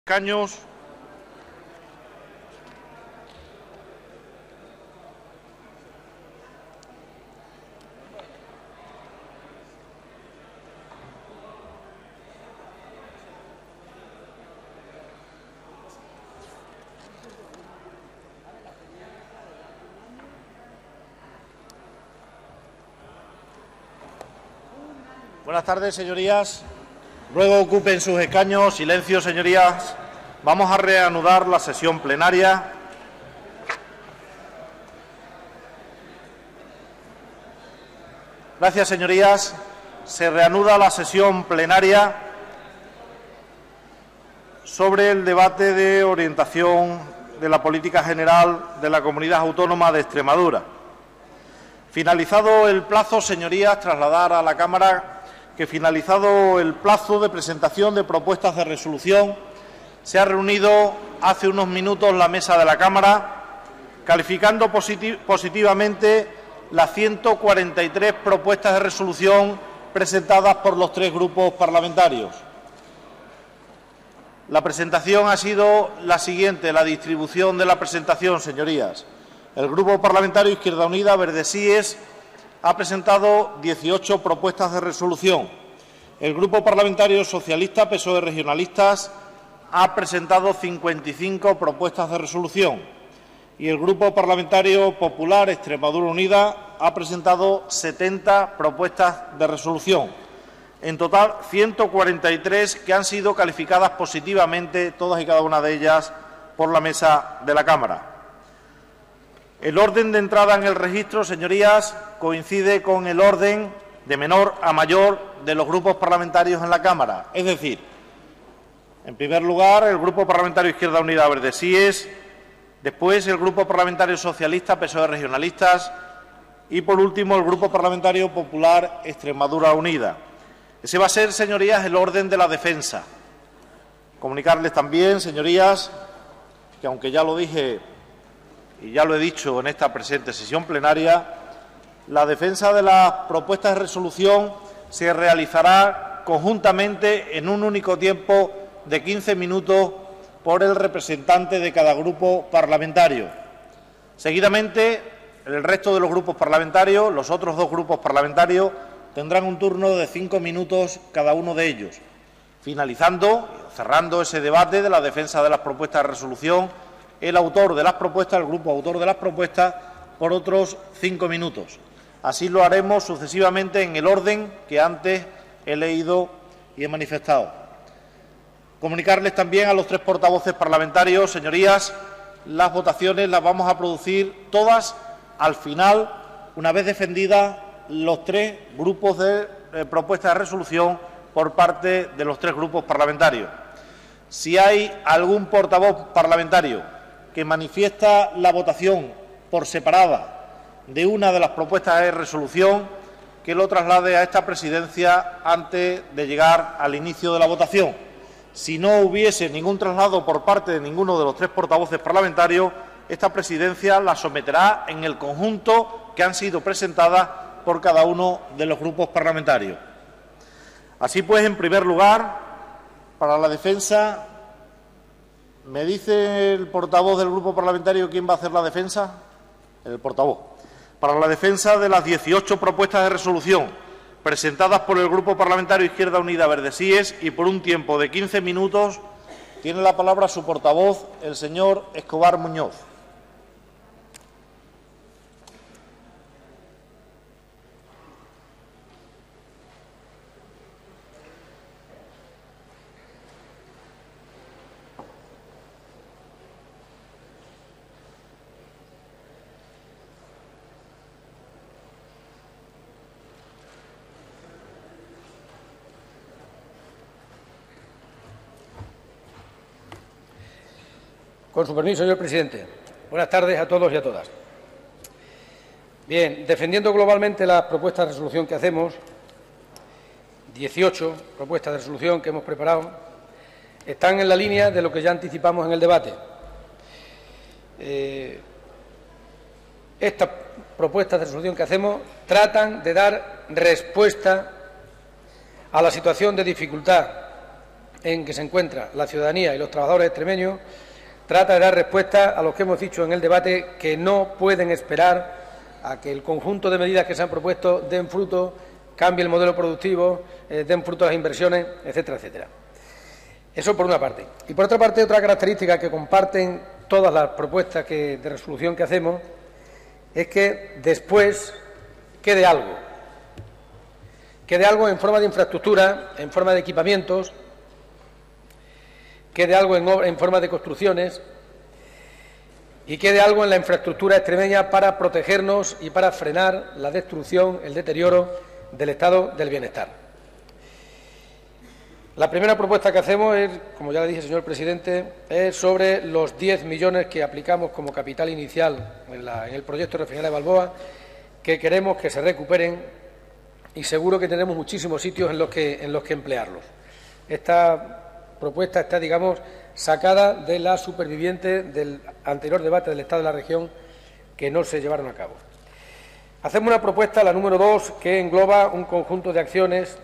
Caños. Buenas tardes, señorías. Ruego ocupen sus escaños. Silencio, señorías. Vamos a reanudar la sesión plenaria. Gracias, señorías. Se reanuda la sesión plenaria sobre el debate de orientación de la política general de la Comunidad Autónoma de Extremadura. Finalizado el plazo, señorías, trasladar a la Cámara que finalizado el plazo de presentación de propuestas de resolución, se ha reunido hace unos minutos la mesa de la Cámara, calificando positivamente las 143 propuestas de resolución presentadas por los tres grupos parlamentarios. La presentación ha sido la siguiente, la distribución de la presentación, señorías. El Grupo Parlamentario Izquierda Unida Verde Síes ha presentado 18 propuestas de resolución. El Grupo Parlamentario Socialista PSOE Regionalistas ha presentado 55 propuestas de resolución y el Grupo Parlamentario Popular Extremadura Unida ha presentado 70 propuestas de resolución. En total, 143 que han sido calificadas positivamente, todas y cada una de ellas, por la mesa de la Cámara. El orden de entrada en el registro, señorías, coincide con el orden de menor a mayor de los grupos parlamentarios en la Cámara. Es decir, en primer lugar, el Grupo Parlamentario Izquierda Unida Verde Síes, después el Grupo Parlamentario Socialista PSOE Regionalistas y, por último, el Grupo Parlamentario Popular Extremadura Unida. Ese va a ser, señorías, el orden de la defensa. Comunicarles también, señorías, que aunque ya lo dije y ya lo he dicho en esta presente sesión plenaria, la defensa de las propuestas de resolución se realizará conjuntamente en un único tiempo de 15 minutos por el representante de cada grupo parlamentario. Seguidamente, el resto de los grupos parlamentarios, los otros dos grupos parlamentarios, tendrán un turno de 5 minutos cada uno de ellos, finalizando, cerrando ese debate de la defensa de las propuestas de resolución, el autor de las propuestas, el grupo autor de las propuestas, por otros 5 minutos. Así lo haremos sucesivamente en el orden que antes he leído y he manifestado. Comunicarles también a los tres portavoces parlamentarios, señorías, las votaciones las vamos a producir todas al final, una vez defendidas los tres grupos de propuestas de resolución por parte de los tres grupos parlamentarios. Si hay algún portavoz parlamentario que manifiesta la votación por separada de una de las propuestas de resolución, que lo traslade a esta presidencia antes de llegar al inicio de la votación. Si no hubiese ningún traslado por parte de ninguno de los tres portavoces parlamentarios, esta presidencia la someterá en el conjunto que han sido presentadas por cada uno de los grupos parlamentarios. Así pues, en primer lugar, para la defensa, ¿me dice el portavoz del grupo parlamentario quién va a hacer la defensa? El portavoz. Para la defensa de las 18 propuestas de resolución presentadas por el Grupo Parlamentario Izquierda Unida Verde Síes y por un tiempo de 15 minutos, tiene la palabra su portavoz, el señor Escobar Muñoz. Con su permiso, señor presidente. Buenas tardes a todos y a todas. Bien, defendiendo globalmente las propuestas de resolución que hacemos, 18 propuestas de resolución que hemos preparado, están en la línea de lo que ya anticipamos en el debate. Estas propuestas de resolución que hacemos tratan de dar respuesta a la situación de dificultad en que se encuentra la ciudadanía y los trabajadores extremeños trata de dar respuesta a lo que hemos dicho en el debate, que no pueden esperar a que el conjunto de medidas que se han propuesto den fruto, cambie el modelo productivo, den fruto a las inversiones, etcétera, etcétera. Eso por una parte. Y por otra parte, otra característica que comparten todas las propuestas de resolución que hacemos es que después quede algo en forma de infraestructura, en forma de equipamientos, quede algo en forma de construcciones y quede algo en la infraestructura extremeña para protegernos y para frenar la destrucción, el deterioro del estado del bienestar. La primera propuesta que hacemos es, como ya le dije, señor presidente, es sobre los 10 millones que aplicamos como capital inicial en el proyecto de refinería de Balboa, que queremos que se recuperen, y seguro que tenemos muchísimos sitios en los que emplearlos. Esta propuesta está, digamos, sacada de la superviviente del anterior debate del Estado de la región, que no se llevaron a cabo. Hacemos una propuesta, la número 2, que engloba un conjunto de acciones,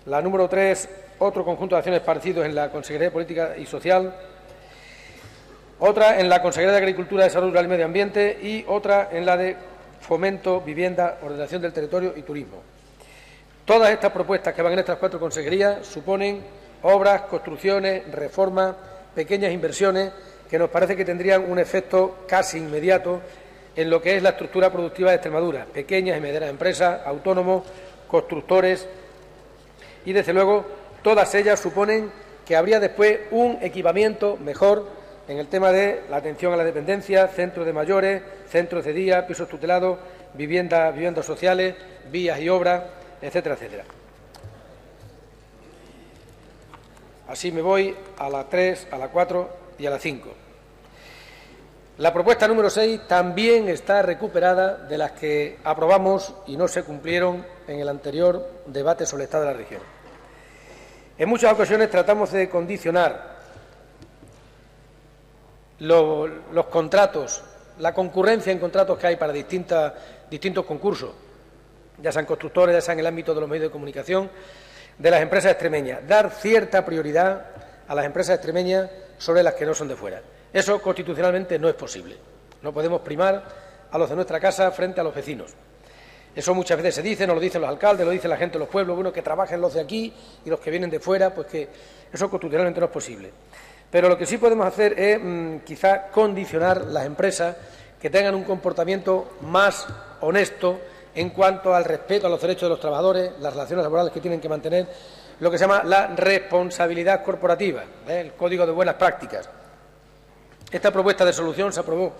la número 3, otro conjunto de acciones parecidos en la Consejería de Política y Social, otra en la Consejería de Agricultura, Desarrollo Rural y Medio Ambiente y otra en la de Fomento, Vivienda, Ordenación del Territorio y Turismo. Todas estas propuestas que van en estas 4 consejerías suponen obras, construcciones, reformas, pequeñas inversiones que nos parece que tendrían un efecto casi inmediato en lo que es la estructura productiva de Extremadura, pequeñas y medianas empresas, autónomos, constructores y, desde luego, todas ellas suponen que habría después un equipamiento mejor en el tema de la atención a la dependencia, centros de mayores, centros de día, pisos tutelados, viviendas sociales, vías y obras, etcétera, etcétera. Así me voy a la 3, a la 4 y a la 5. La propuesta número 6 también está recuperada de las que aprobamos y no se cumplieron en el anterior debate sobre el Estado de la región. En muchas ocasiones tratamos de condicionar los contratos, la concurrencia en contratos que hay para distintos concursos, ya sean constructores, ya sean en el ámbito de los medios de comunicación, de las empresas extremeñas, dar cierta prioridad a las empresas extremeñas sobre las que no son de fuera. Eso constitucionalmente no es posible. No podemos primar a los de nuestra casa frente a los vecinos. Eso muchas veces se dice, nos lo dicen los alcaldes, lo dice la gente de los pueblos, bueno, que trabajen los de aquí y los que vienen de fuera, pues que eso constitucionalmente no es posible. Pero lo que sí podemos hacer es quizá condicionar las empresas que tengan un comportamiento más honesto en cuanto al respeto a los derechos de los trabajadores, las relaciones laborales que tienen que mantener, lo que se llama la responsabilidad corporativa, el Código de Buenas Prácticas. Esta propuesta de solución se aprobó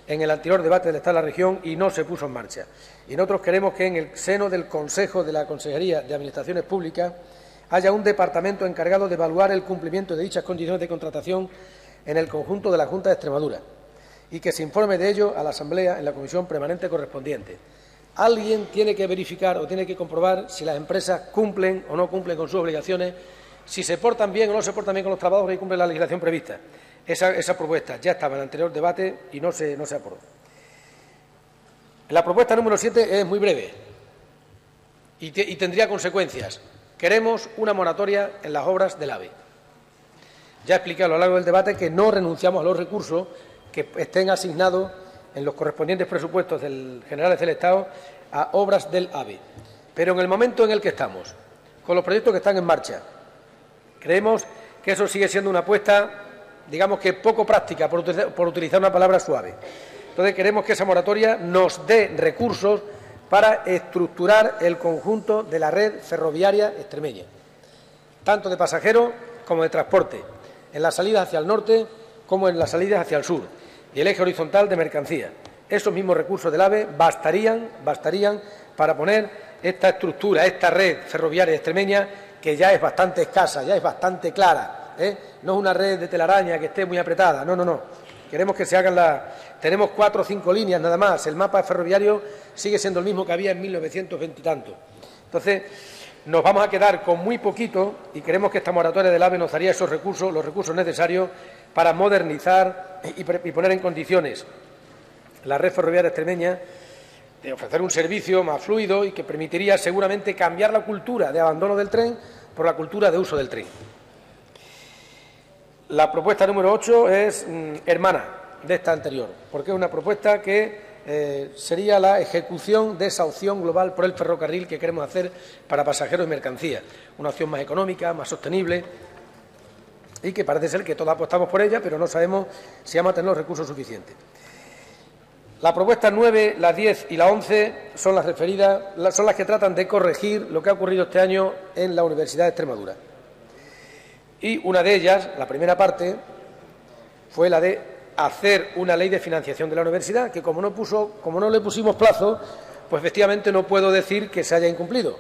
en el anterior debate del Estado de la región y no se puso en marcha. Y nosotros queremos que en el seno del Consejo de la Consejería de Administraciones Públicas haya un departamento encargado de evaluar el cumplimiento de dichas condiciones de contratación en el conjunto de la Junta de Extremadura y que se informe de ello a la Asamblea en la comisión permanente correspondiente. Alguien tiene que verificar o tiene que comprobar si las empresas cumplen o no cumplen con sus obligaciones, si se portan bien o no se portan bien con los trabajadores y cumplen la legislación prevista. Esa propuesta ya estaba en el anterior debate y no se aprobó. La propuesta número 7 es muy breve y tendría consecuencias. Queremos una moratoria en las obras del AVE. Ya expliqué a lo largo del debate que no renunciamos a los recursos que estén asignados en los correspondientes presupuestos generales del Estado a obras del AVE. Pero en el momento en el que estamos, con los proyectos que están en marcha, creemos que eso sigue siendo una apuesta, digamos que poco práctica, por utilizar una palabra suave. Entonces queremos que esa moratoria nos dé recursos para estructurar el conjunto de la red ferroviaria extremeña, tanto de pasajeros como de transporte, en las salidas hacia el norte como en las salidas hacia el sur, y el eje horizontal de mercancías. Esos mismos recursos del AVE bastarían para poner esta estructura, esta red ferroviaria extremeña, que ya es bastante escasa, ya es bastante clara, no es una red de telaraña que esté muy apretada, no. Queremos que se hagan Tenemos 4 o 5 líneas nada más, el mapa ferroviario sigue siendo el mismo que había en 1920 y tanto. Entonces, nos vamos a quedar con muy poquito y queremos que esta moratoria del AVE nos daría esos recursos, los recursos necesarios para modernizar y poner en condiciones la red ferroviaria extremeña de ofrecer un servicio más fluido y que permitiría seguramente cambiar la cultura de abandono del tren por la cultura de uso del tren. La propuesta número 8 es hermana de esta anterior, porque es una propuesta que sería la ejecución de esa opción global por el ferrocarril que queremos hacer para pasajeros y mercancías. Una opción más económica, más sostenible y que parece ser que todos apostamos por ella, pero no sabemos si vamos a tener los recursos suficientes. Las propuestas 9, las 10 y la 11 son las referidas, son las que tratan de corregir lo que ha ocurrido este año en la Universidad de Extremadura. Y una de ellas, la primera parte, fue la de hacer una ley de financiación de la universidad, que como no le pusimos plazo, pues efectivamente no puedo decir que se haya incumplido.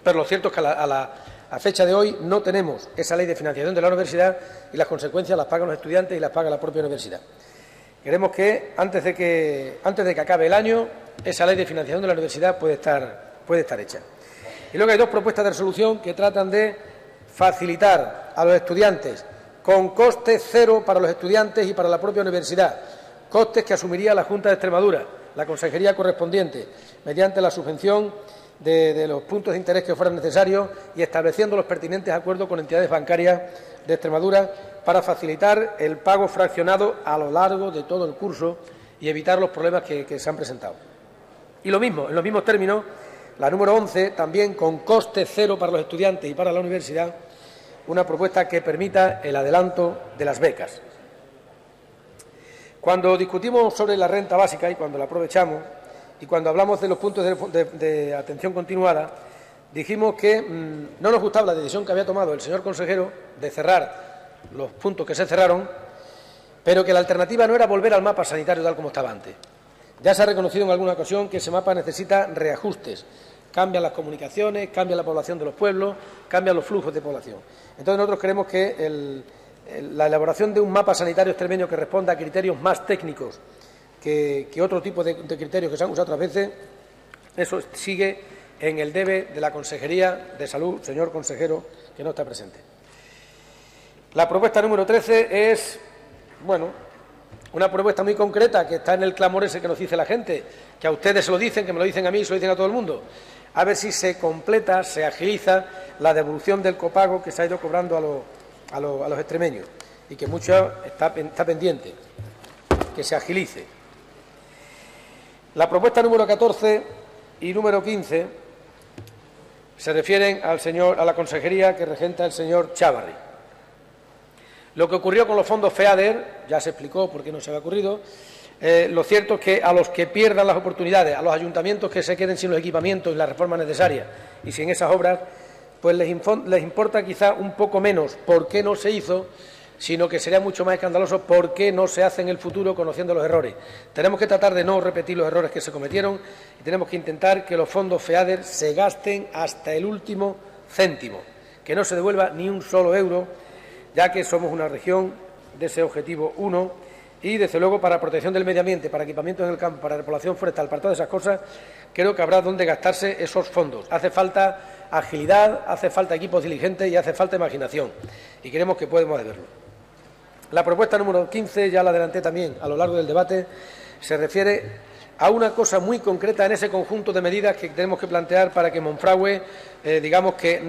Pero lo cierto es que a fecha de hoy no tenemos esa ley de financiación de la universidad y las consecuencias las pagan los estudiantes y las paga la propia universidad. Queremos que antes de que acabe el año, esa ley de financiación de la universidad puede estar hecha. Y luego hay dos propuestas de resolución que tratan de facilitar a los estudiantes con costes cero para los estudiantes y para la propia universidad, costes que asumiría la Junta de Extremadura, la consejería correspondiente, mediante la subvención de los puntos de interés que fueran necesarios y estableciendo los pertinentes acuerdos con entidades bancarias de Extremadura para facilitar el pago fraccionado a lo largo de todo el curso y evitar los problemas que se han presentado. Y lo mismo, en los mismos términos, la número 11, también con coste cero para los estudiantes y para la universidad, una propuesta que permita el adelanto de las becas. Cuando discutimos sobre la renta básica y cuando la aprovechamos y cuando hablamos de los puntos de atención continuada, dijimos que no nos gustaba la decisión que había tomado el señor consejero de cerrar los puntos que se cerraron, pero que la alternativa no era volver al mapa sanitario tal como estaba antes. Ya se ha reconocido en alguna ocasión que ese mapa necesita reajustes. Cambian las comunicaciones, cambia la población de los pueblos, cambian los flujos de población. Entonces nosotros creemos que la elaboración de un mapa sanitario extremeño que responda a criterios más técnicos que otro tipo de criterios que se han usado otras veces, eso sigue en el debe de la Consejería de Salud, señor consejero, que no está presente. La propuesta número 13 es, una propuesta muy concreta que está en el clamor ese que nos dice la gente, que a ustedes se lo dicen, que me lo dicen a mí, se lo dicen a todo el mundo. A ver si se completa, se agiliza la devolución del copago que se ha ido cobrando a los extremeños y que mucho está pendiente, que se agilice. La propuesta número 14 y número 15 se refieren a la consejería que regenta el señor Chávarri. Lo que ocurrió con los fondos FEADER, ya se explicó por qué no se había ocurrido. Lo cierto es que a los que pierdan las oportunidades, a los ayuntamientos que se queden sin los equipamientos y las reformas necesarias y sin esas obras, pues les importa quizá un poco menos por qué no se hizo, sino que sería mucho más escandaloso por qué no se hace en el futuro conociendo los errores. Tenemos que tratar de no repetir los errores que se cometieron y tenemos que intentar que los fondos FEADER se gasten hasta el último céntimo, que no se devuelva ni un solo euro, ya que somos una región de ese objetivo 1 y, desde luego, para protección del medio ambiente, para equipamientos en el campo, para repoblación forestal, para todas esas cosas, creo que habrá donde gastarse esos fondos. Hace falta agilidad, hace falta equipos diligentes y hace falta imaginación, y creemos que podemos verlo. La propuesta número 15, ya la adelanté también a lo largo del debate, se refiere a una cosa muy concreta en ese conjunto de medidas que tenemos que plantear para que Monfragüe, digamos que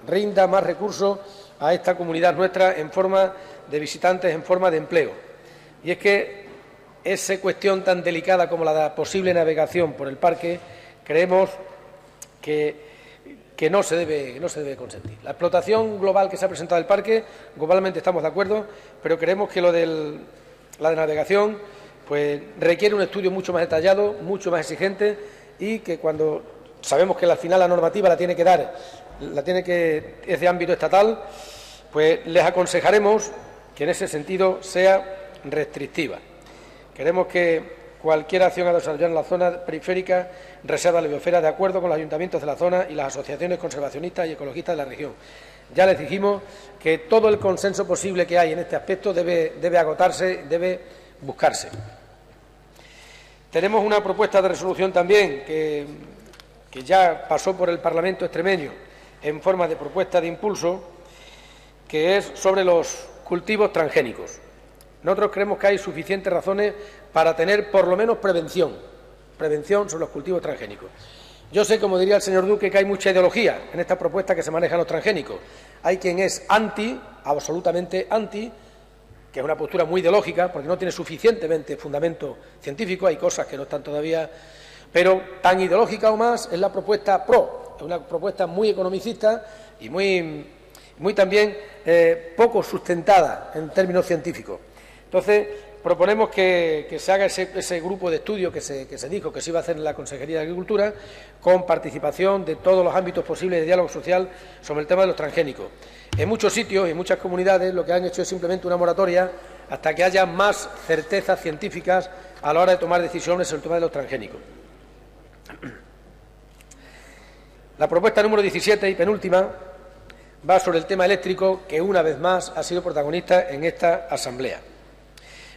rinda más recursos a esta comunidad nuestra en forma de visitantes, en forma de empleo. Y es que esa cuestión tan delicada como la de la posible navegación por el parque, creemos que no se debe consentir. La explotación global que se ha presentado del parque, globalmente estamos de acuerdo, pero creemos que la de navegación pues requiere un estudio mucho más detallado, mucho más exigente, y que cuando sabemos que al final la normativa es de ámbito estatal, pues les aconsejaremos que en ese sentido sea restrictiva. Queremos que cualquier acción a desarrollar en la zona periférica reserva la biosfera de acuerdo con los ayuntamientos de la zona y las asociaciones conservacionistas y ecologistas de la región. Ya les dijimos que todo el consenso posible que hay en este aspecto debe agotarse, debe buscarse. Tenemos una propuesta de resolución también que ya pasó por el Parlamento extremeño en forma de propuesta de impulso, que es sobre los cultivos transgénicos. Nosotros creemos que hay suficientes razones para tener por lo menos prevención sobre los cultivos transgénicos. Yo sé, como diría el señor Duque, que hay mucha ideología en esta propuesta que se maneja en los transgénicos. Hay quien es anti, absolutamente anti, que es una postura muy ideológica, porque no tiene suficientemente fundamento científico, hay cosas que no están todavía, pero tan ideológica o más es la propuesta pro, es una propuesta muy economicista y muy también poco sustentada en términos científicos. Entonces, proponemos que se haga ese grupo de estudio que se dijo que se iba a hacer en la Consejería de Agricultura, con participación de todos los ámbitos posibles de diálogo social sobre el tema de los transgénicos. En muchos sitios y en muchas comunidades lo que han hecho es simplemente una moratoria hasta que haya más certezas científicas a la hora de tomar decisiones sobre el tema de los transgénicos. La propuesta número 17 y penúltima va sobre el tema eléctrico, que una vez más ha sido protagonista en esta asamblea.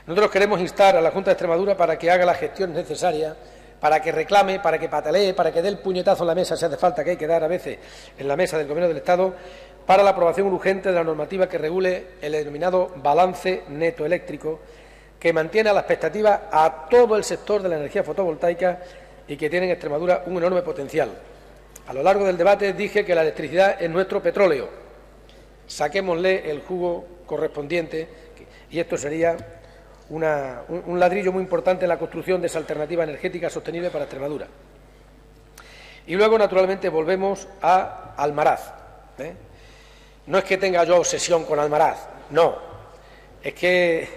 Nosotros queremos instar a la Junta de Extremadura para que haga las gestiones necesarias, para que reclame, para que patalee, para que dé el puñetazo en la mesa, si hace falta, que hay que dar a veces en la mesa del Gobierno del Estado, para la aprobación urgente de la normativa que regule el denominado balance neto eléctrico, que mantiene a la expectativa a todo el sector de la energía fotovoltaica y que tiene en Extremadura un enorme potencial. A lo largo del debate dije que la electricidad es nuestro petróleo. Saquémosle el jugo correspondiente y esto sería un ladrillo muy importante en la construcción de esa alternativa energética sostenible para Extremadura. Y luego, naturalmente, volvemos a Almaraz. No es que tenga yo obsesión con Almaraz, no. Es que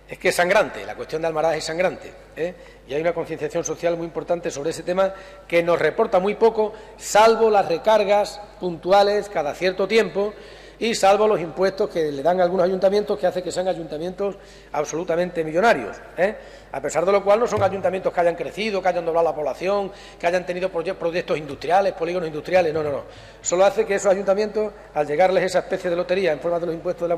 es sangrante, la cuestión de Almaraz es sangrante. Y hay una concienciación social muy importante sobre ese tema que nos reporta muy poco, salvo las recargas puntuales cada cierto tiempo y salvo los impuestos que le dan a algunos ayuntamientos, que hace que sean ayuntamientos absolutamente millonarios, a pesar de lo cual no son ayuntamientos que hayan crecido, que hayan doblado la población, que hayan tenido proyectos industriales, polígonos industriales, no. Solo hace que esos ayuntamientos, al llegarles esa especie de lotería en forma de los impuestos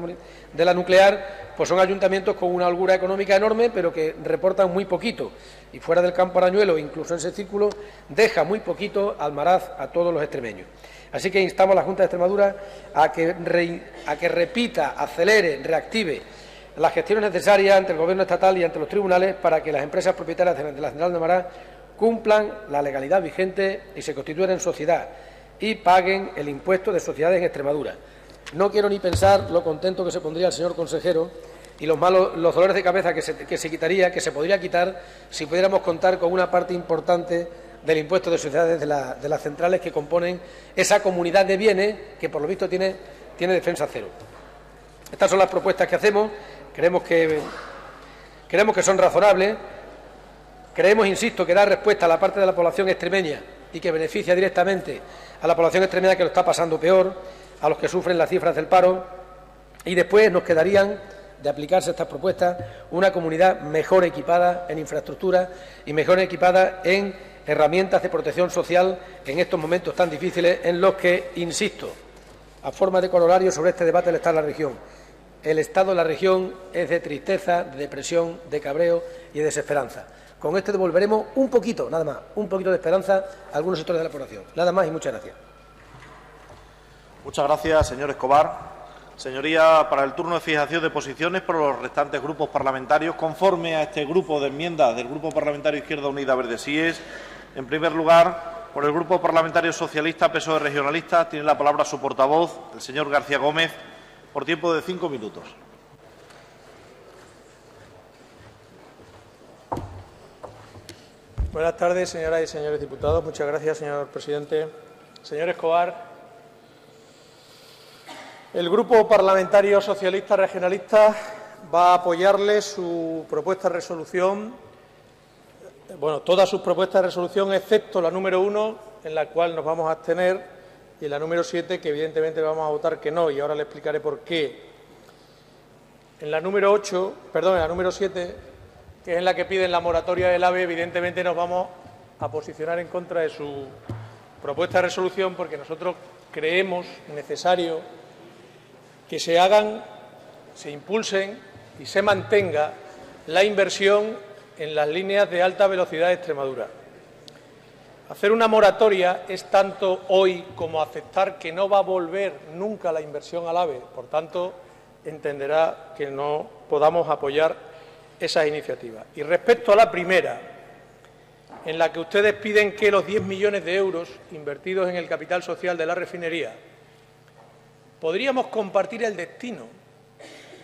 de la nuclear, pues son ayuntamientos con una holgura económica enorme, pero que reportan muy poquito. Y fuera del campo arañuelo, incluso en ese círculo, deja muy poquito Almaraz a todos los extremeños. Así que instamos a la Junta de Extremadura a que repita, acelere, reactive las gestiones necesarias ante el Gobierno estatal y ante los tribunales para que las empresas propietarias de la Central de Almaraz cumplan la legalidad vigente y se constituyan en sociedad y paguen el impuesto de sociedades en Extremadura. No quiero ni pensar lo contento que se pondría el señor consejero y los dolores de cabeza que se quitaría, que se podría quitar si pudiéramos contar con una parte importante del impuesto de sociedades de las centrales que componen esa comunidad de bienes que, por lo visto, tiene defensa cero. Estas son las propuestas que hacemos. Creemos que son razonables. Creemos, insisto, que da respuesta a la parte de la población extremeña y que beneficia directamente a la población extremeña que lo está pasando peor, a los que sufren las cifras del paro, y después nos quedarían, de aplicarse estas propuestas, una comunidad mejor equipada en infraestructura y mejor equipada en herramientas de protección social en estos momentos tan difíciles en los que, insisto, a forma de corolario sobre este debate del Estado de la región, el Estado de la región es de tristeza, de depresión, de cabreo y de desesperanza. Con esto devolveremos un poquito, nada más, un poquito de esperanza a algunos sectores de la población. Nada más y muchas gracias. Muchas gracias, señor Escobar. Señoría, para el turno de fijación de posiciones por los restantes grupos parlamentarios, conforme a este grupo de enmiendas del Grupo Parlamentario Izquierda Unida Verdesíes, en primer lugar, por el Grupo Parlamentario Socialista PSOE Regionalista, tiene la palabra su portavoz, el señor García Gómez, por tiempo de 5 minutos. Buenas tardes, señoras y señores diputados. Muchas gracias, señor presidente. Señor Escobar, el Grupo Parlamentario Socialista Regionalista va a apoyarle su propuesta de resolución, todas sus propuestas de resolución, excepto la número 1, en la cual nos vamos a abstener, y la número 7, que evidentemente vamos a votar que no, y ahora le explicaré por qué. En la número 7, que es en la que piden la moratoria del AVE, evidentemente nos vamos a posicionar en contra de su propuesta de resolución, porque nosotros creemos necesario que se impulsen y se mantenga la inversión en las líneas de alta velocidad de Extremadura. Hacer una moratoria es tanto hoy como aceptar que no va a volver nunca la inversión al AVE. Por tanto, entenderá que no podamos apoyar esas iniciativas. Y respecto a la primera, en la que ustedes piden que los 10 millones de euros invertidos en el capital social de la refinería, podríamos compartir el destino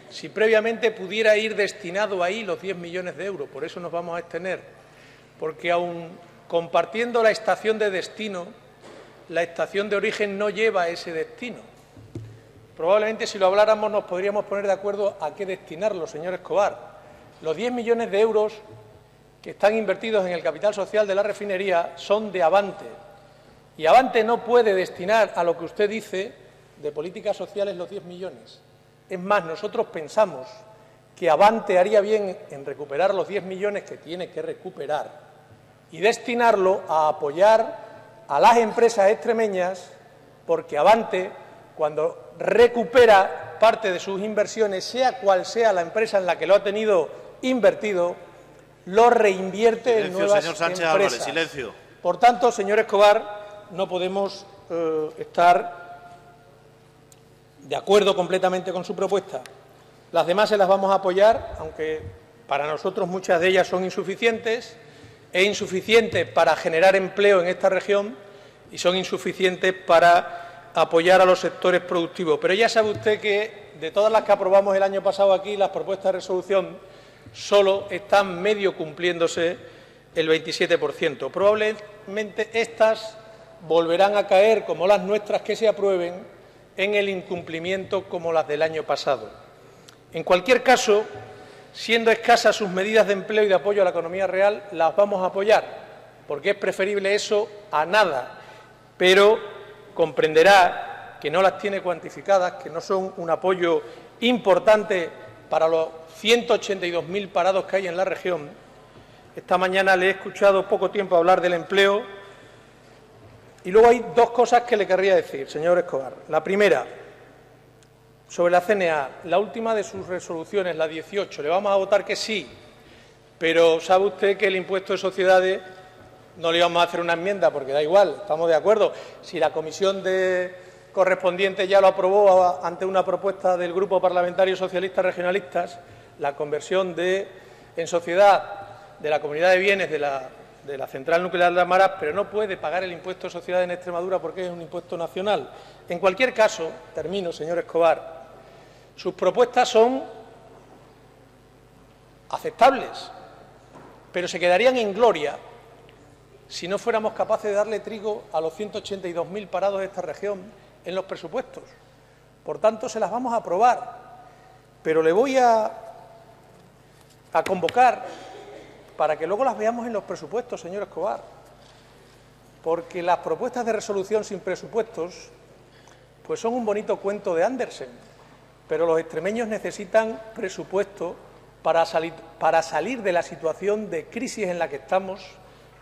si previamente pudiera ir destinado ahí los 10 millones de euros. Por eso nos vamos a abstener, porque aun compartiendo la estación de destino, la estación de origen no lleva ese destino. Probablemente, si lo habláramos, nos podríamos poner de acuerdo a qué destinarlo, señor Escobar. Los 10 millones de euros que están invertidos en el capital social de la refinería son de Avante, y Avante no puede destinar a lo que usted dice de políticas sociales los 10 millones. Es más, nosotros pensamos que Avante haría bien en recuperar los 10 millones que tiene que recuperar y destinarlo a apoyar a las empresas extremeñas, porque Avante, cuando recupera parte de sus inversiones, sea cual sea la empresa en la que lo ha tenido invertido, lo reinvierte en nuevas señor Sánchez empresas. Álvarez, silencio. Por tanto, señor Escobar, no podemos estar de acuerdo completamente con su propuesta. Las demás se las vamos a apoyar, aunque para nosotros muchas de ellas son insuficientes, para generar empleo en esta región y son insuficientes para apoyar a los sectores productivos. Pero ya sabe usted que de todas las que aprobamos el año pasado aquí, las propuestas de resolución solo están medio cumpliéndose el 27%. Probablemente estas volverán a caer, como las nuestras que se aprueben, en el incumplimiento como las del año pasado. En cualquier caso, siendo escasas sus medidas de empleo y de apoyo a la economía real, las vamos a apoyar, porque es preferible eso a nada, pero comprenderá que no las tiene cuantificadas, que no son un apoyo importante para los 182.000 parados que hay en la región. Esta mañana le he escuchado poco tiempo hablar del empleo y luego hay dos cosas que le querría decir, señor Escobar. La primera, sobre la CNA, la última de sus resoluciones, la 18, le vamos a votar que sí, pero sabe usted que el impuesto de sociedades no le íbamos a hacer una enmienda porque da igual, estamos de acuerdo. Si la comisión correspondiente ya lo aprobó ante una propuesta del Grupo Parlamentario Socialistas Regionalistas, la conversión en sociedad de la comunidad de bienes de la central nuclear de Almaraz, pero no puede pagar el impuesto de sociedades en Extremadura porque es un impuesto nacional. En cualquier caso, termino, señor Escobar, sus propuestas son aceptables, pero se quedarían en gloria si no fuéramos capaces de darle trigo a los 182.000 parados de esta región en los presupuestos. Por tanto, se las vamos a aprobar, pero le voy a convocar para que luego las veamos en los presupuestos, señor Escobar, porque las propuestas de resolución sin presupuestos pues son un bonito cuento de Andersen, pero los extremeños necesitan presupuesto para salir de la situación de crisis en la que estamos,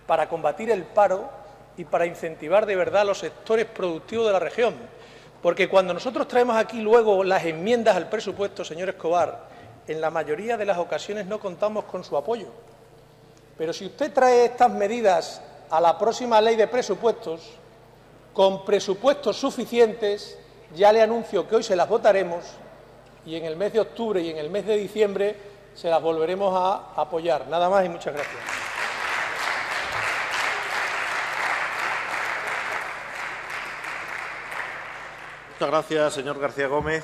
para combatir el paro y para incentivar de verdad los sectores productivos de la región. Porque cuando nosotros traemos aquí luego las enmiendas al presupuesto, señor Escobar, en la mayoría de las ocasiones no contamos con su apoyo. Pero si usted trae estas medidas a la próxima ley de presupuestos, con presupuestos suficientes, ya le anuncio que hoy se las votaremos y en el mes de octubre y en el mes de diciembre se las volveremos a apoyar. Nada más y muchas gracias. Muchas gracias, señor García Gómez.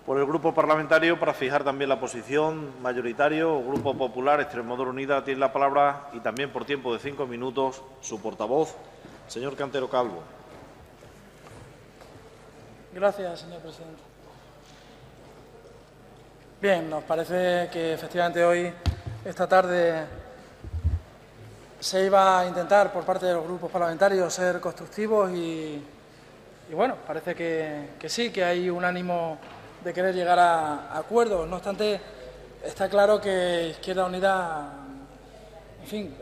Por el Grupo Parlamentario, para fijar también la posición, mayoritario, Grupo Popular, Extremadura Unida, tiene la palabra y también por tiempo de 5 minutos su portavoz, señor Cantero Calvo. Gracias, señor presidente. Bien, nos parece que efectivamente hoy, esta tarde, se iba a intentar por parte de los grupos parlamentarios ser constructivos y bueno, parece que sí, que hay un ánimo de querer llegar a acuerdos. No obstante, está claro que Izquierda Unida, en fin,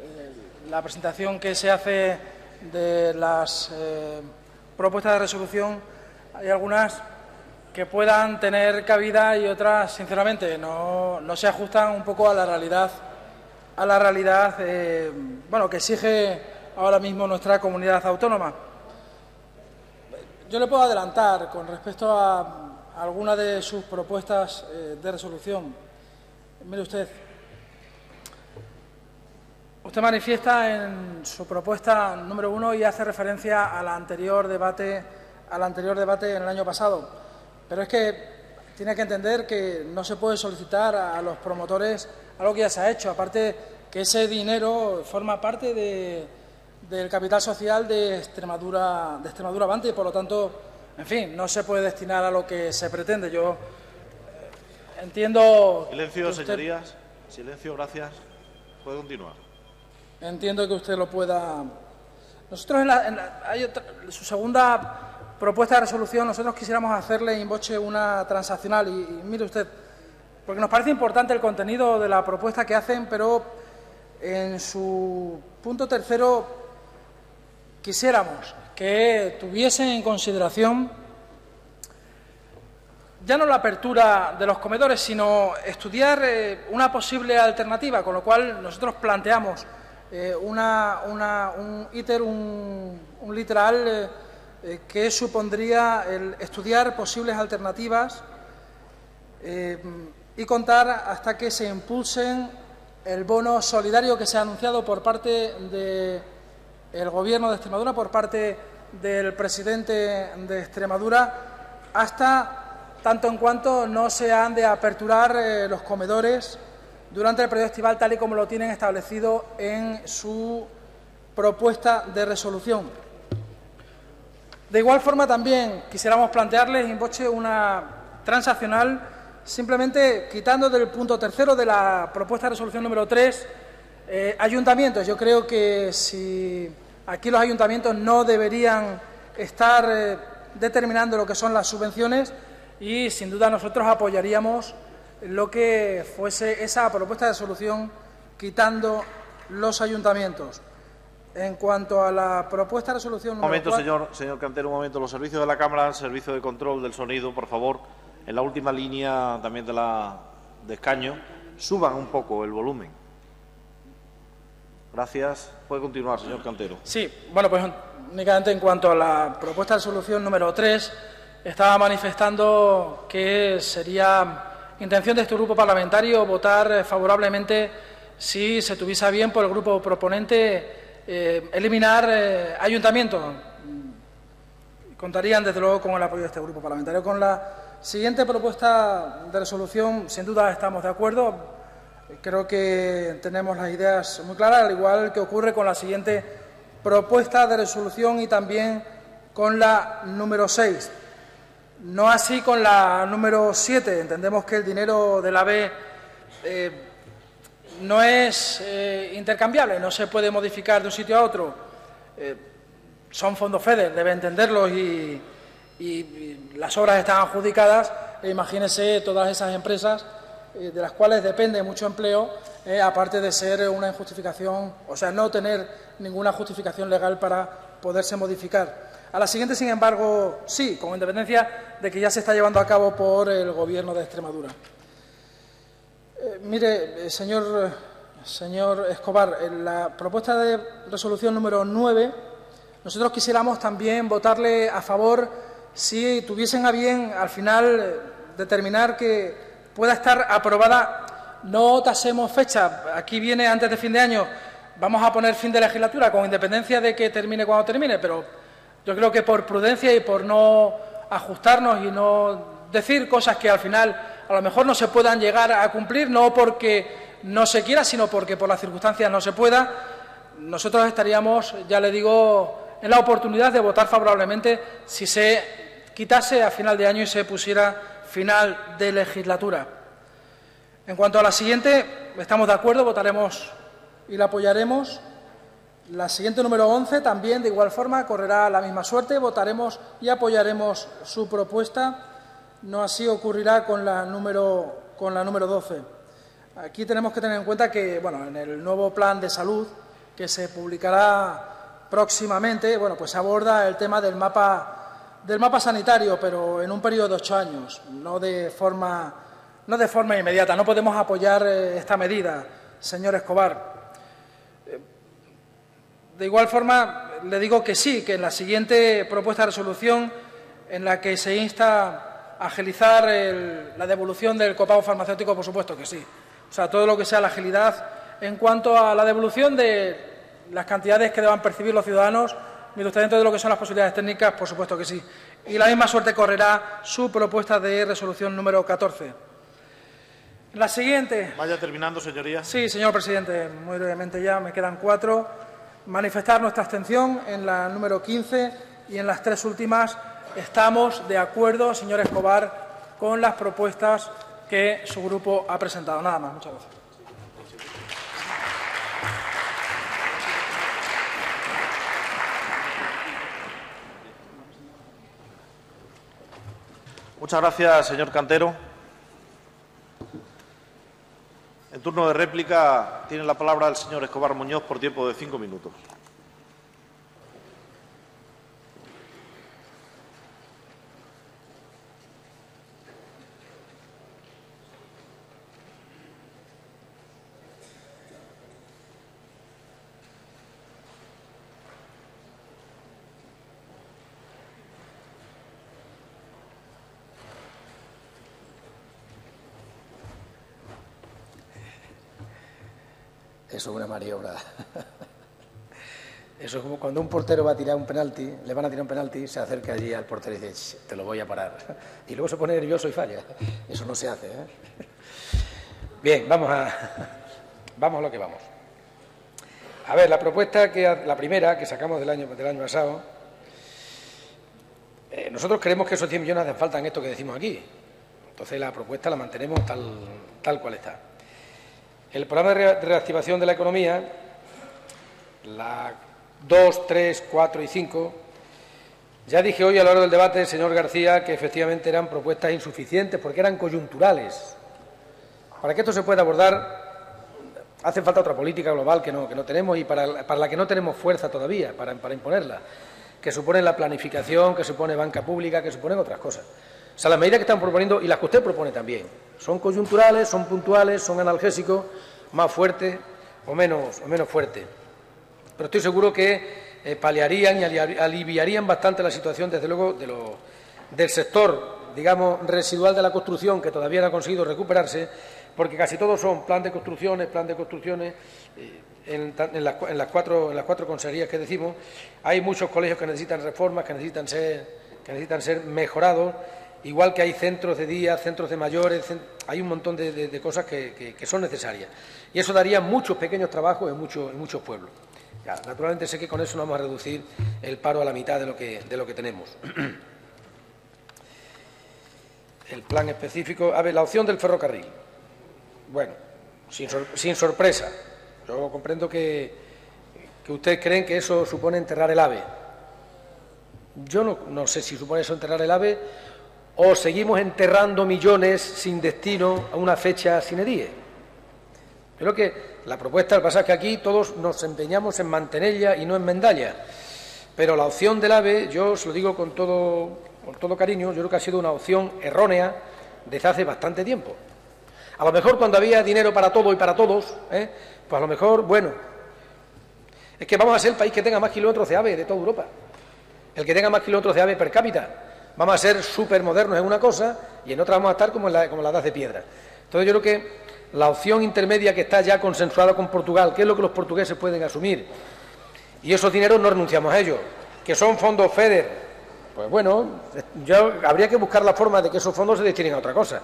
la presentación que se hace de las propuestas de resolución, hay algunas que puedan tener cabida y otras, sinceramente, no se ajustan un poco a la realidad, bueno, que exige ahora mismo nuestra comunidad autónoma. Yo le puedo adelantar con respecto a alguna de sus propuestas de resolución. Mire usted, Usted manifiesta en su propuesta número 1 y hace referencia al anterior debate en el año pasado. Pero es que tiene que entender que no se puede solicitar a los promotores algo que ya se ha hecho. Aparte que ese dinero forma parte del capital social de Extremadura Avante y, por lo tanto, en fin, no se puede destinar a lo que se pretende. Yo entiendo... Silencio, señorías. Silencio, gracias. Puede continuar. Entiendo que usted lo pueda... Nosotros, su segunda propuesta de resolución, nosotros quisiéramos hacerle in voce una transaccional. Y mire usted, porque nos parece importante el contenido de la propuesta que hacen, pero en su punto tercero quisiéramos que tuviesen en consideración ya no la apertura de los comedores, sino estudiar una posible alternativa, con lo cual nosotros planteamos un literal que supondría el estudiar posibles alternativas y contar hasta que se impulsen el bono solidario que se ha anunciado por parte del Gobierno de Extremadura, por parte del presidente de Extremadura, hasta tanto en cuanto no se han de aperturar los comedores durante el periodo estival, tal y como lo tienen establecido en su propuesta de resolución. De igual forma, también quisiéramos plantearles in voce una transaccional, simplemente quitando del punto tercero de la propuesta de resolución número 3, ayuntamientos. Yo creo que si aquí los ayuntamientos no deberían estar determinando lo que son las subvenciones, y sin duda nosotros apoyaríamos lo que fuese esa propuesta de resolución quitando los ayuntamientos. En cuanto a la propuesta de resolución número 4... Un momento, señor Cantero, un momento. Los servicios de la Cámara, el servicio de control del sonido, por favor, en la última línea también de escaño, suban un poco el volumen. Gracias. Puede continuar, señor Cantero. Sí, bueno, pues únicamente en cuanto a la propuesta de resolución número 3, estaba manifestando que sería intención de este grupo parlamentario votar favorablemente si se tuviese a bien por el grupo proponente eliminar ayuntamientos. Contarían, desde luego, con el apoyo de este grupo parlamentario. Con la siguiente propuesta de resolución, sin duda, estamos de acuerdo. Creo que tenemos las ideas muy claras, al igual que ocurre con la siguiente propuesta de resolución y también con la número 6. No así con la número 7. Entendemos que el dinero del AVE no es intercambiable, no se puede modificar de un sitio a otro. Son fondos FEDER, debe entenderlo, y las obras están adjudicadas. Imagínese todas esas empresas de las cuales depende mucho empleo, aparte de ser una injustificación, o sea, no tener ninguna justificación legal para poderse modificar. A la siguiente, sin embargo, sí, con independencia de que ya se está llevando a cabo por el Gobierno de Extremadura. Mire, señor Escobar, en la propuesta de resolución número 9, nosotros quisiéramos también votarle a favor si tuviesen a bien, al final, determinar que pueda estar aprobada. No tasemos fecha, aquí viene antes de fin de año, vamos a poner fin de legislatura, con independencia de que termine cuando termine, pero yo creo que por prudencia y por no ajustarnos y no decir cosas que al final a lo mejor no se puedan llegar a cumplir, no porque no se quiera, sino porque por las circunstancias no se pueda, nosotros estaríamos, ya le digo, en la oportunidad de votar favorablemente si se quitase a final de año y se pusiera final de legislatura. En cuanto a la siguiente, estamos de acuerdo, votaremos y la apoyaremos. La siguiente, número 11, también de igual forma correrá la misma suerte, votaremos y apoyaremos su propuesta. No así ocurrirá con la número 12. Aquí tenemos que tener en cuenta que, bueno, en el nuevo plan de salud que se publicará próximamente, bueno, pues se aborda el tema del mapa sanitario, pero en un periodo de 8 años, no de forma inmediata. No podemos apoyar esta medida, señor Escobar. De igual forma, le digo que sí, que en la siguiente propuesta de resolución, en la que se insta a agilizar la devolución del copago farmacéutico, por supuesto que sí. O sea, todo lo que sea la agilidad En cuanto a la devolución de las cantidades que deban percibir los ciudadanos, mire usted, dentro de lo que son las posibilidades técnicas, por supuesto que sí. Y la misma suerte correrá su propuesta de resolución número 14. La siguiente. Vaya terminando, señoría. Sí, señor presidente, muy brevemente ya, me quedan 4. Manifestar nuestra abstención en la número 15 y en las 3 últimas estamos de acuerdo, señor Escobar, con las propuestas que su grupo ha presentado. Nada más. Muchas gracias. Muchas gracias, señor Cantero. En turno de réplica tiene la palabra el señor Escobar Muñoz por tiempo de 5 minutos. Eso es una maniobra. Eso es como cuando un portero va a tirar un penalti, le van a tirar un penalti, se acerca allí al portero y dice, te lo voy a parar. Y luego se pone nervioso y falla. Eso no se hace, ¿eh? Bien, vamos a lo que vamos. A ver, la propuesta, la primera que sacamos del año pasado, nosotros creemos que esos 100 millones hacen falta en esto que decimos aquí. Entonces la propuesta la mantenemos tal cual está. El programa de reactivación de la economía, la 2, 3, 4 y 5, ya dije hoy a lo largo del debate, señor García, que efectivamente eran propuestas insuficientes porque eran coyunturales. Para que esto se pueda abordar hace falta otra política global que no tenemos y para la que no tenemos fuerza todavía para imponerla, que supone la planificación, que supone banca pública, que suponen otras cosas. O sea, las medidas que están proponiendo y las que usted propone también son coyunturales, son puntuales, son analgésicos, más fuertes o menos fuertes. Pero estoy seguro que paliarían y aliviarían bastante la situación, desde luego, del sector, digamos, residual de la construcción, que todavía no ha conseguido recuperarse, porque casi todos son plan de construcciones, en las cuatro consejerías que decimos. Hay muchos colegios que necesitan reformas, que necesitan ser mejorados. Igual que hay centros de día, centros de mayores, hay un montón de cosas que son necesarias. Y eso daría muchos pequeños trabajos en muchos pueblos. Ya, naturalmente sé que con eso no vamos a reducir el paro a la mitad de lo que tenemos. El plan específico. A ver, la opción del ferrocarril. Bueno, sin sorpresa. Yo comprendo que ustedes creen que eso supone enterrar el AVE. Yo no sé si supone eso enterrar el AVE o seguimos enterrando millones sin destino a una fecha sine die. Creo que la propuesta, lo que pasa es que aquí todos nos empeñamos en mantenerla y no en enmendarla. Pero la opción del AVE, yo os lo digo con todo cariño, yo creo que ha sido una opción errónea desde hace bastante tiempo. A lo mejor cuando había dinero para todo y para todos, pues a lo mejor, bueno, es que vamos a ser el país que tenga más kilómetros de AVE de toda Europa. El que tenga más kilómetros de AVE per cápita. Vamos a ser súper modernos en una cosa y en otra vamos a estar como la edad de piedra. Entonces yo creo que la opción intermedia que está ya consensuada con Portugal, que es lo que los portugueses pueden asumir, y esos dineros no renunciamos a ellos, que son fondos FEDER, pues bueno, habría que buscar la forma de que esos fondos se destinen a otra cosa.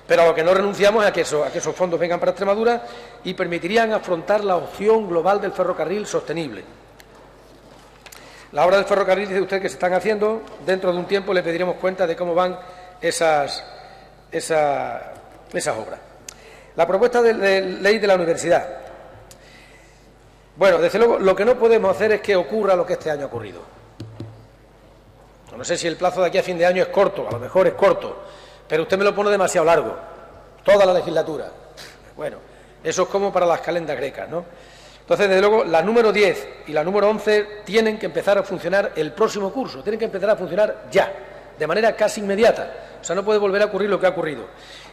Pero a lo que no renunciamos es a que esos fondos vengan para Extremadura y permitirían afrontar la opción global del ferrocarril sostenible. La obra del ferrocarril, dice usted, que se están haciendo. Dentro de un tiempo le pediremos cuenta de cómo van esas obras. La propuesta de ley de la universidad. Bueno, desde luego, lo que no podemos hacer es que ocurra lo que este año ha ocurrido. No sé si el plazo de aquí a fin de año es corto, a lo mejor es corto, pero usted me lo pone demasiado largo, toda la legislatura. Bueno, eso es como para las calendas grecas, ¿no? Entonces, desde luego, la número 10 y la número 11 tienen que empezar a funcionar el próximo curso, tienen que empezar a funcionar ya, de manera casi inmediata. O sea, no puede volver a ocurrir lo que ha ocurrido.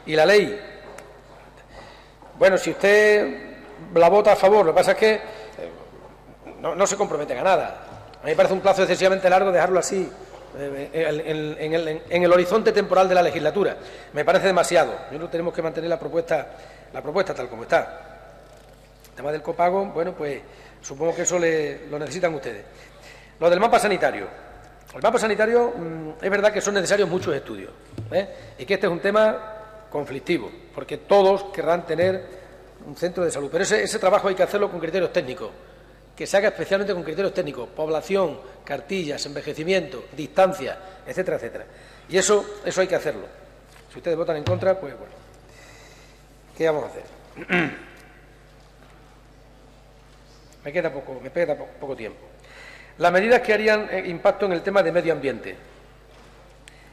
Y la ley, bueno, si usted la vota a favor, lo que pasa es que no se comprometen a nada. A mí me parece un plazo excesivamente largo dejarlo así, en el horizonte temporal de la legislatura. Me parece demasiado. Yo creo que tenemos que mantener la propuesta tal como está. El tema del copago, bueno, pues supongo que eso lo necesitan ustedes. Lo del mapa sanitario. El mapa sanitario, es verdad que son necesarios muchos estudios, y que este es un tema conflictivo, porque todos querrán tener un centro de salud. Pero ese trabajo hay que hacerlo con criterios técnicos, que se haga especialmente con criterios técnicos, población, cartillas, envejecimiento, distancia, etcétera, etcétera. Y eso hay que hacerlo. Si ustedes votan en contra, pues bueno, ¿qué vamos a hacer? Me queda poco tiempo. Las medidas que harían impacto en el tema de medio ambiente.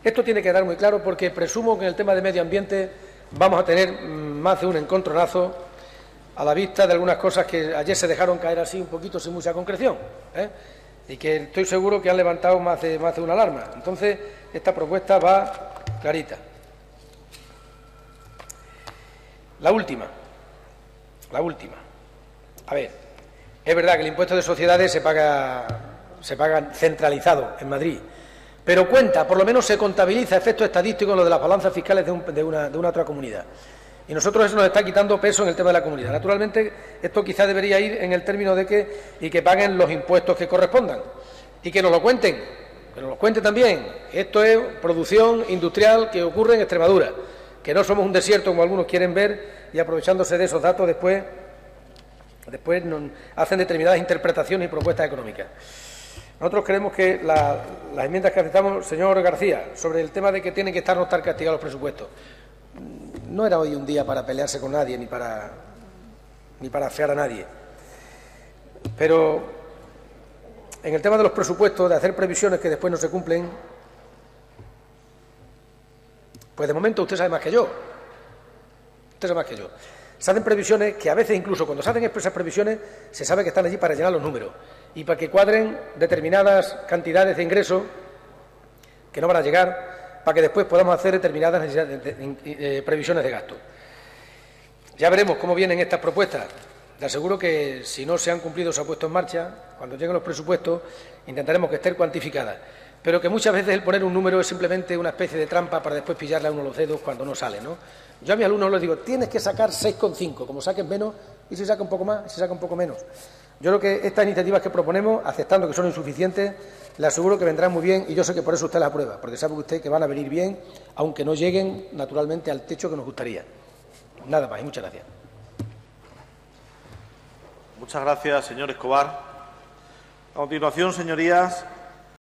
Esto tiene que quedar muy claro porque presumo que en el tema de medio ambiente vamos a tener más de un encontronazo a la vista de algunas cosas que ayer se dejaron caer así un poquito sin mucha concreción, y que estoy seguro que han levantado más de una alarma. Entonces, esta propuesta va clarita. La última. A ver, es verdad que el impuesto de sociedades se paga centralizado en Madrid, pero por lo menos se contabiliza efectos estadísticos en lo de las balanzas fiscales de una otra comunidad. Y nosotros eso nos está quitando peso en el tema de la comunidad. Naturalmente, esto quizá debería ir en el término de que paguen los impuestos que correspondan y que nos lo cuenten, también. Esto es producción industrial que ocurre en Extremadura, que no somos un desierto como algunos quieren ver, y aprovechándose de esos datos después hacen determinadas interpretaciones y propuestas económicas. Nosotros creemos que las enmiendas que aceptamos, señor García, sobre el tema de que tienen que no estar castigados los presupuestos, no era hoy un día para pelearse con nadie ni para afear a nadie. Pero en el tema de los presupuestos, de hacer previsiones que después no se cumplen, pues de momento usted sabe más que yo. Se hacen previsiones que a veces, incluso cuando se hacen esas previsiones, se sabe que están allí para llenar los números y para que cuadren determinadas cantidades de ingresos que no van a llegar, para que después podamos hacer determinadas previsiones de gasto. Ya veremos cómo vienen estas propuestas. Le aseguro que si no se han cumplido, se ha puesto en marcha, cuando lleguen los presupuestos, intentaremos que estén cuantificadas. Pero que muchas veces el poner un número es simplemente una especie de trampa para después pillarle a uno los dedos cuando no sale, ¿no? Yo a mis alumnos les digo, tienes que sacar 6,5, como saques menos, y si saca un poco más, si saca un poco menos. Yo creo que estas iniciativas que proponemos, aceptando que son insuficientes, le aseguro que vendrán muy bien, y yo sé que por eso usted las aprueba, porque sabe usted que van a venir bien, aunque no lleguen naturalmente al techo que nos gustaría. Nada más, y muchas gracias. Muchas gracias, señor Escobar. A continuación, señorías,